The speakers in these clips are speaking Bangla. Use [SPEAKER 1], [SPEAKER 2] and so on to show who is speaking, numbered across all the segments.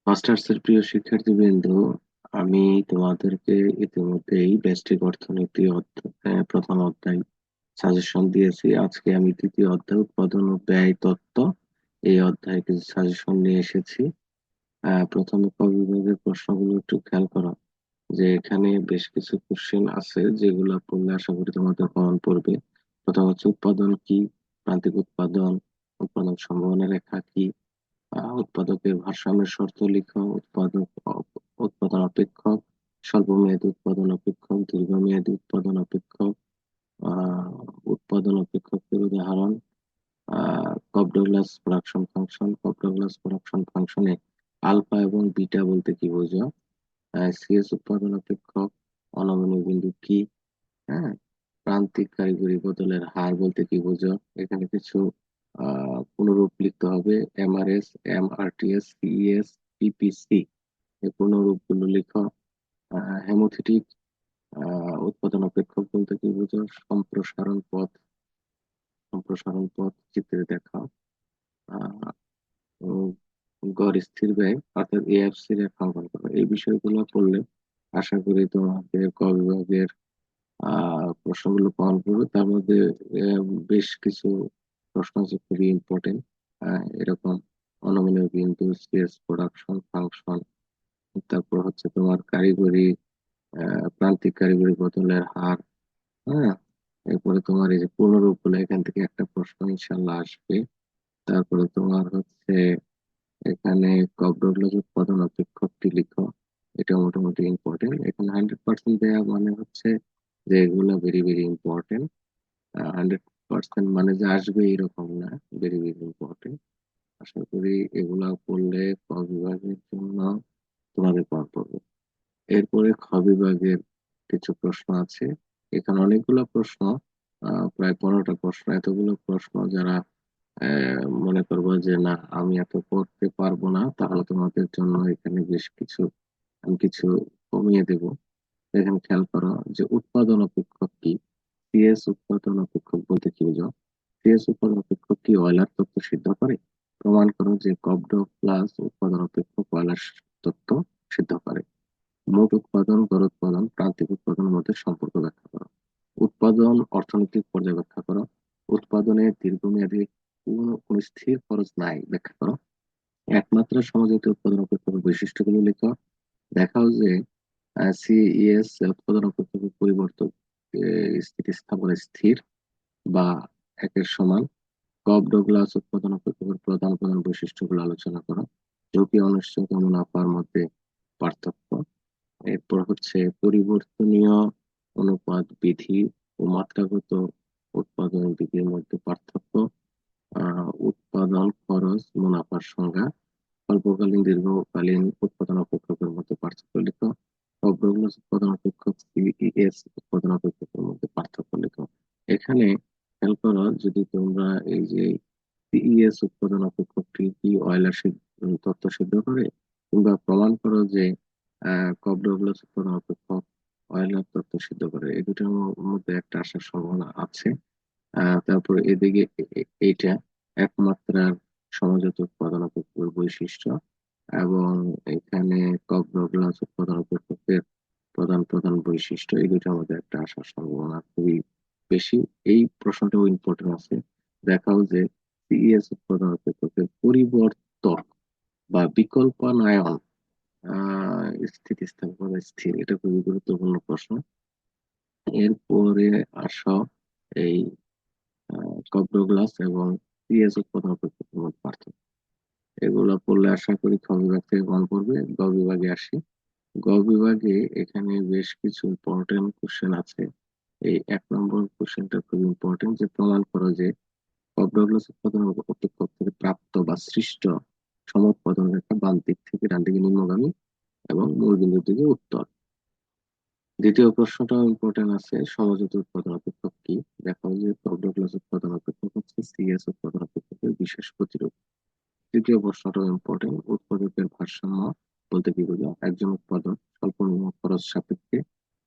[SPEAKER 1] মাস্টার্সের প্রিয় শিক্ষার্থীবৃন্দ, আমি তোমাদেরকে ইতিমধ্যেই ব্যষ্টিক অর্থনীতি প্রথম অধ্যায় সাজেশন দিয়েছি। আজকে আমি দ্বিতীয় অধ্যায় উৎপাদন ও ব্যয় তত্ত্ব এই অধ্যায়ে কিছু সাজেশন নিয়ে এসেছি। প্রথমে ক বিভাগের প্রশ্নগুলো একটু খেয়াল করো, যে এখানে বেশ কিছু কোশ্চেন আছে যেগুলো পড়লে আশা করি তোমাদের কমন পড়বে। প্রথম হচ্ছে উৎপাদন কি, প্রান্তিক উৎপাদন, উৎপাদন সম্ভাবনা রেখা কি, উৎপাদকের ভারসাম্যের শর্ত লিখো, উৎপাদন অপেক্ষক, স্বল্প মেয়াদী উৎপাদন অপেক্ষক, দীর্ঘমেয়াদী উৎপাদন অপেক্ষক, আহ উৎপাদন অপেক্ষকের উদাহরণ, কপডোগ্লাস প্রোডাকশন ফাংশন। কপডোগ্লাস প্রোডাকশন ফাংশনে আলফা এবং বিটা বলতে কি বোঝো? সিএস উৎপাদন অপেক্ষক, অনমনীয় বিন্দু কি? হ্যাঁ, প্রান্তিক কারিগরি বদলের হার বলতে কি বোঝো? এখানে কিছু পুনরূপ লিখতে হবে: এমআরএস, এমআরটিএস, সিইএস, পিপিসি। এই পুনরূপগুলো লিখো। হেমোথিটিক উৎপাদন অপেক্ষক বলতে কি বোঝো? সম্প্রসারণ পথ চিত্রে দেখা। আহ, উম, গড় স্থির ব্যয় অর্থাৎ এএফসি রেখাঙ্কন করো। এই বিষয়গুলো করলে আশা করি তোমাদের ক বিভাগের প্রশ্নগুলো পালন করবে। তার মধ্যে আহ, বেশ কিছু প্রশ্ন আছে খুবই ইম্পর্টেন্ট, এরকম: অনমনীয় বিন্দু, স্পেস, প্রোডাকশন ফাংশন, তারপর হচ্ছে তোমার কারিগরি, প্রান্তিক কারিগরি বদলের হার। হ্যাঁ, এরপরে তোমার এই যে পূর্ণরূপ গুলো, এখান থেকে একটা প্রশ্ন ইনশাল্লাহ আসবে। তারপরে তোমার হচ্ছে এখানে কব্রগ্লস উৎপাদন অপেক্ষকটি লিখো। এটা মোটামুটি ইম্পর্টেন্ট। এখানে 100% দেয়া মানে হচ্ছে যে এগুলো ভেরি ভেরি ইম্পর্টেন্ট। 100% মানে যে আসবে এরকম না, ভেরি ভেরি ইম্পর্টেন্ট। আশা করি এগুলা করলে ক বিভাগের জন্য তোমাদের পাওয়া পড়বে। এরপরে খ বিভাগের কিছু প্রশ্ন আছে। এখানে অনেকগুলো প্রশ্ন, প্রায় 15টা প্রশ্ন। এতগুলো প্রশ্ন যারা মনে করবো যে না আমি এত করতে পারবো না, তাহলে তোমাদের জন্য এখানে বেশ কিছু আমি কিছু কমিয়ে দেব। এখানে খেয়াল করো যে উৎপাদন অপেক্ষক কি। সিএস উৎপাদন অপেক্ষক বলতে কি বুঝো? সিএস উৎপাদন অপেক্ষক কি অয়লার তত্ত্ব সিদ্ধ করে? প্রমাণ করো যে কপডো প্লাস উৎপাদন অপেক্ষক অয়লার তত্ত্ব সিদ্ধ করে। মোট উৎপাদন, গড় উৎপাদন, প্রান্তিক উৎপাদনের মধ্যে সম্পর্ক ব্যাখ্যা করো। উৎপাদন অর্থনৈতিক পর্যায়ে ব্যাখ্যা করো। উৎপাদনের দীর্ঘমেয়াদী কোন স্থির খরচ নাই ব্যাখ্যা করো। একমাত্রা সমঝোতা উৎপাদন অপেক্ষকের বৈশিষ্ট্যগুলো লেখো। দেখাও যে সিইএস উৎপাদন অপেক্ষকের পরিবর্তক স্থিতিস্থাপক স্থির বা একের সমান। কপ ডগলাস উৎপাদন অপেক্ষকের প্রধান প্রধান বৈশিষ্ট্যগুলো আলোচনা করো। ঝুঁকি, অনিশ্চয়তা, মুনাফার মধ্যে পার্থক্য। এরপর হচ্ছে পরিবর্তনীয় অনুপাত বিধি ও মাত্রাগত উৎপাদন বিধির মধ্যে পার্থক্য। উৎপাদন খরচ, মুনাফার সংজ্ঞা। অল্পকালীন দীর্ঘকালীন উৎপাদন অপেক্ষকের মধ্যে পার্থক্য লিখো। অগ্রগণ্য উৎপাদন অপেক্ষক, সিইএস উৎপাদন অপেক্ষকের মধ্যে পার্থক্য লিখো। এখানে খেয়াল করো, যদি তোমরা এই যে সিইএস উৎপাদন অপেক্ষকটি কি অয়লার তত্ত্ব সিদ্ধ করে, কিংবা প্রমাণ করো যে কবডগ্লাস উৎপাদন অপেক্ষক অয়লার তত্ত্ব সিদ্ধ করে, এই দুটোর মধ্যে একটা আসার সম্ভাবনা আছে। তারপরে এদিকে এইটা একমাত্রার সমঝোতা উৎপাদন অপেক্ষকের বৈশিষ্ট্য, এবং এখানে কগ্নোগ্লাস উৎপাদন অপেক্ষকের প্রধান প্রধান বৈশিষ্ট্য, এই দুইটার মধ্যে একটা আসার সম্ভাবনা খুবই বেশি। এই প্রশ্নটাও ইম্পর্টেন্ট আছে। দেখাও যে সিইএস উৎপাদন অপেক্ষকের পরিবর্তক বা বিকল্পায়ন স্থিতিস্থাপক স্থির, এটা খুবই গুরুত্বপূর্ণ প্রশ্ন। এরপরে আসো এই কপ্রোগ্লাস এবং সিএস উৎপাদন অপেক্ষকের মধ্যে পার্থক্য। এগুলো পড়লে আশা করি খ বিভাগ থেকে কম পড়বে। গ বিভাগে আসি। গ বিভাগে এখানে বেশ কিছু ইম্পর্টেন্ট কোশ্চেন আছে। এই 1 নম্বর কোশ্চেনটা খুব ইম্পর্টেন্ট, যে প্রমাণ করো যে কপ্রোগ্লাস উৎপাদন অপেক্ষক থেকে প্রাপ্ত বা সৃষ্ট সমুৎপাদন রেখা বাম দিক থেকে ডান দিকে নিম্নগামী এবং মূল বিন্দুর দিকে উত্তর। দ্বিতীয় প্রশ্নটাও ইম্পর্টেন্ট আছে: সমঝোতা উৎপাদন অপেক্ষক কি? দেখো যে কপ্রোগ্লাস উৎপাদন অপেক্ষক হচ্ছে সিএস উৎপাদন অপেক্ষকের বিশেষ প্রতিরূপ। তৃতীয় প্রশ্নটাও ইম্পর্টেন্ট: উৎপাদকের ভারসাম্য বলতে কি বোঝো? একজন উৎপাদক স্বল্প খরচ সাপেক্ষে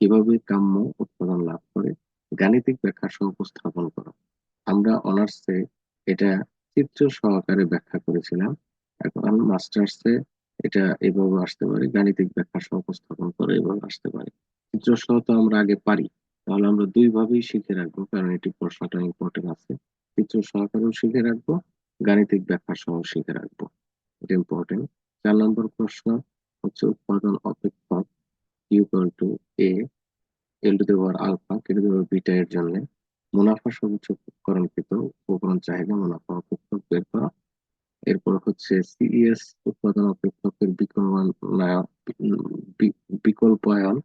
[SPEAKER 1] কিভাবে কাম্য উৎপাদন লাভ করে, গাণিতিক ব্যাখ্যা সহ উপস্থাপন করো। আমরা অনার্সে এটা চিত্র সহকারে ব্যাখ্যা করেছিলাম। এখন মাস্টার্সে এটা এভাবে আসতে পারে, গাণিতিক ব্যাখ্যা সহ উপস্থাপন করে এভাবে আসতে পারে। চিত্র সহ তো আমরা আগে পারি, তাহলে আমরা দুই ভাবেই শিখে রাখবো, কারণ এটি প্রশ্নটা ইম্পর্টেন্ট আছে। চিত্র সহকারেও শিখে রাখবো, গাণিতিক ব্যাখ্যা সহ শিখে রাখবো, এটা ইম্পর্টেন্ট। 4 নম্বর প্রশ্ন হচ্ছে উৎপাদন অপেক্ষক equal to A L to the power alpha K to the power beta এর জন্য মুনাফা সূচককরণকৃত উপকরণ চাহিদা মুনাফা অপেক্ষক বের করা। এরপর হচ্ছে সিইএস উৎপাদন অপেক্ষকের বিকল্পায়ন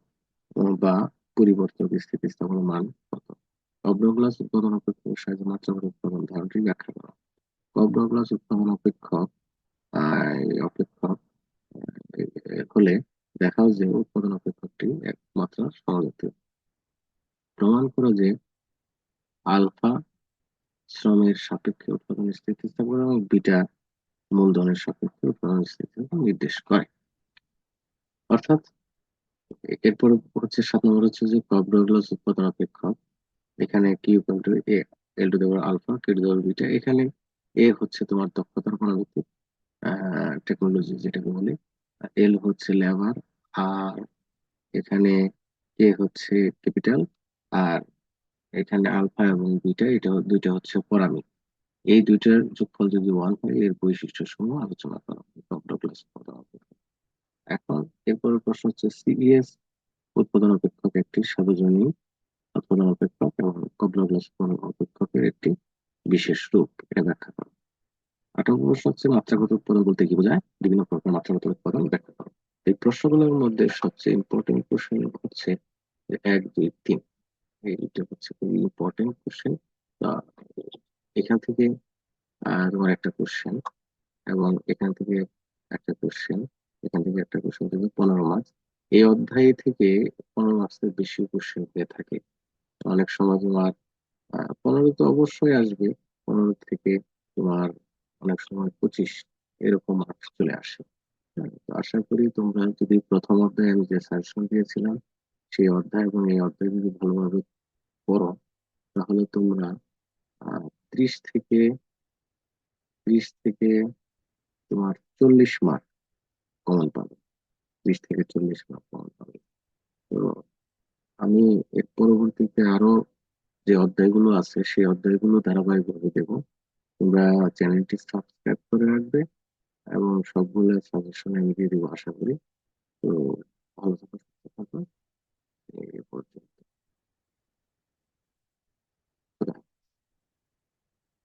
[SPEAKER 1] বা পরিবর্তক স্থিতিস্থাপক মান কত। কব্রগ্লাস উৎপাদন অপেক্ষকের সাহায্যে মাত্রাগত উৎপাদন ধারণটি ব্যাখ্যা করা। কব্রগ্লাস উৎপাদন অপেক্ষক এই অপেক্ষক হলে দেখাও যে উৎপাদন অপেক্ষকটি একমাত্রা সমজাতীয়। প্রমাণ করো যে আলফা শ্রমের সাপেক্ষে উৎপাদন স্থিতিস্থাপক এবং বিটা মূলধনের সাপেক্ষে উৎপাদন স্থিতিস্থাপক নির্দেশ করে। অর্থাৎ এরপর হচ্ছে 7 নম্বর হচ্ছে যে কব্রগ্লাস উৎপাদন অপেক্ষক, এখানে কি equal to A L to দেওয়ার আলফা কে টু দেওয়ার বিটা। এখানে এ হচ্ছে তোমার দক্ষতার পরিবর্তন টেকনোলজি যেটাকে বলে, এল হচ্ছে লেবার, আর এখানে কে হচ্ছে ক্যাপিটাল, আর এখানে আলফা এবং বিটা এটা দুইটা হচ্ছে পরামিত। এই দুইটার যোগফল যদি 1 হয় এর বৈশিষ্ট্য সমূহ আলোচনা করা হবে ডগলাস উৎপাদন অপেক্ষক। এখন এরপরের প্রশ্ন হচ্ছে সিবিএস উৎপাদন অপেক্ষক একটি সার্বজনীন উৎপাদন অপেক্ষক এবং ডগলাস উৎপাদন অপেক্ষকের একটি বিশেষ রূপ, এটা ব্যাখ্যা করা। 8 নম্বর প্রশ্ন হচ্ছে মাত্রাগত উৎপাদন বলতে কি বোঝায়, বিভিন্ন প্রকার মাত্রাগত উৎপাদন ব্যাখ্যা করো। এই প্রশ্নগুলোর মধ্যে সবচেয়ে ইম্পর্টেন্ট কোশ্চেন হচ্ছে যে 1, 2, 3, এইটা হচ্ছে খুবই ইম্পর্টেন্ট কোশ্চেন। এখান থেকে তোমার একটা কোশ্চেন, এবং এখান থেকে একটা কোশ্চেন, এখান থেকে একটা কোশ্চেন থেকে 15 মার্কস। এই অধ্যায় থেকে 15 মার্কসের বেশি কোশ্চেন হয়ে থাকে। অনেক সময় তোমার 15 তো অবশ্যই আসবে, 15 থেকে তোমার অনেক সময় 25 এরকম মার্কস চলে আসে। তো আশা করি তোমরা যদি প্রথম অধ্যায়ে আমি যে সাজেশন দিয়েছিলাম সেই অধ্যায় এবং এই অধ্যায় যদি ভালোভাবে পড়ো, তাহলে তোমরা 30 থেকে 30 থেকে তোমার 40 মার্ক কমন পাবে, 30 থেকে 40 মার্ক কমন পাবে। তো আমি এর পরবর্তীতে আরো যে অধ্যায়গুলো আছে সেই অধ্যায়গুলো ধারাবাহিকভাবে দেবো। তোমরা চ্যানেলটি সাবস্ক্রাইব করে রাখবে এবং সবগুলো সাজেশন আমি দিয়ে দেবো আশা করি।